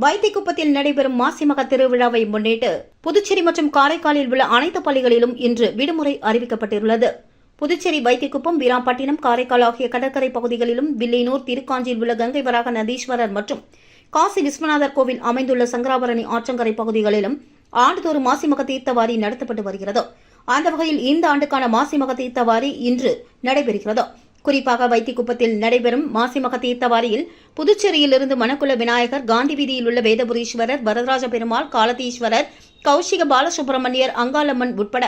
வைத்திக்குப்பத்தில் நடைபெறும் மாசிமக திருவிழாவை முன்னிட்டு புதுச்சேரி மற்றும் காரைக்காலில் உள்ள அனைத்து பள்ளிகளிலும் இன்று விடுமுறை அறிவிக்கப்பட்டுள்ளது. புதுச்சேரி வைத்திக்குப்பம், வீராம்பட்டினம், காரைக்கால் ஆகிய கடற்கரை பகுதிகளிலும், வில்லியனூர், திருக்காஞ்சியில் உள்ள கங்கை வராக நதீஸ்வரர் மற்றும் காசி விஸ்வநாதர் கோவில் அமைந்துள்ள சங்கராபரணி ஆற்றங்கரை பகுதிகளிலும் ஆண்டுதோறும் மாசிமக தீர்த்தவாரி நடத்தப்பட்டு வருகிறது. அந்த வகையில் இந்த ஆண்டுக்கான மாசிமக தீர்த்தவாரி இன்று நடைபெறுகிறது. குறிப்பாக வைத்திக்குப்பத்தில் நடைபெறும் மாசிமக தீர்த்தவாரியில் புதுச்சேரியிலிருந்து மணக்குள விநாயகர், காந்தி வீதியில் உள்ள வேதபுரீஸ்வரர், வரதராஜ பெருமாள், காலதீஸ்வரர், கௌஷிக பாலசுப்பிரமணியர், அங்காளம்மன் உட்பட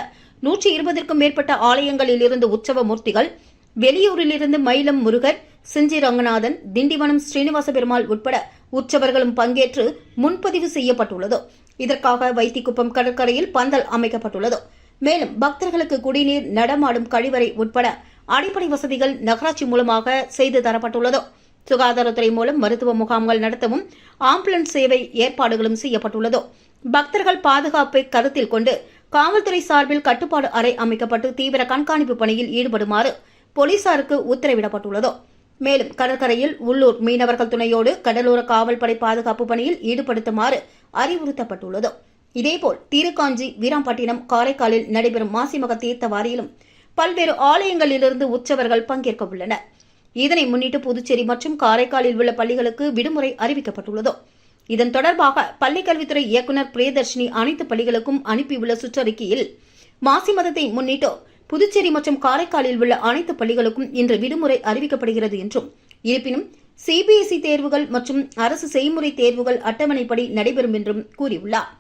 120க்கும் மேற்பட்ட ஆலயங்களிலிருந்து உற்சவ மூர்த்திகள், வெளியூரிலிருந்து மயிலம் முருகர், செஞ்சி ரங்கநாதன், திண்டிவனம் ஸ்ரீனிவாச பெருமாள் உட்பட உற்சவர்களும் பங்கேற்று முன்பதிவு செய்யப்பட்டுள்ளது. இதற்காக வைத்திக்குப்பம் கடற்கரையில் பந்தல் அமைக்கப்பட்டுள்ளது. மேலும் பக்தர்களுக்கு குடிநீர், நடமாடும் கழிவறை உட்பட அடிப்படை வசதிகள் நகராட்சி மூலமாக செய்து தரப்பட்டுள்ளது. சுகாதாரத்துறை மூலம் மருத்துவ முகாம்கள் நடத்தவும் ஆம்புலன்ஸ் சேவை ஏற்பாடுகளும் செய்யப்பட்டுள்ளது. பக்தர்கள் பாதுகாப்பை கருத்தில் கொண்டு காவல்துறை சார்பில் கட்டுப்பாடு அறை அமைக்கப்பட்டு தீவிர கண்காணிப்பு பணியில் ஈடுபடுமாறு போலீசாருக்கு உத்தரவிடப்பட்டுள்ளது. மேலும் கடற்கரையில் உள்ளூர் மீனவர்கள் துணையோடு கடலோர காவல்படை பாதுகாப்பு பணியில் ஈடுபடுத்துமாறு அறிவுறுத்தப்பட்டுள்ளது. இதேபோல் திருக்காஞ்சி, வீராம்பட்டினம், காரைக்காலில் நடைபெறும் மாசிமக தீர்த்தவாரியிலும் பல்வேறு ஆலயங்களிலிருந்து உற்சவர்கள் பங்கேற்க உள்ளனர். இதனை முன்னிட்டு புதுச்சேரி மற்றும் காரைக்காலில் உள்ள பள்ளிகளுக்கு விடுமுறை அறிவிக்கப்பட்டுள்ளது. இதன் தொடர்பாக பள்ளிக்கல்வித்துறை இயக்குநர் பிரியதர்ஷினி அனைத்து பள்ளிகளுக்கும் அனுப்பியுள்ள சுற்றறிக்கையில் மாசி மதத்தை முன்னிட்டு புதுச்சேரி மற்றும் காரைக்காலில் உள்ள அனைத்து பள்ளிகளுக்கும் இன்று விடுமுறை அறிவிக்கப்படுகிறது என்றும், இருப்பினும் சிபிஎஸ்இ தேர்வுகள் மற்றும் அரசு செய்முறை தேர்வுகள் அட்டவணைப்படி நடைபெறும் என்றும் கூறியுள்ளார்.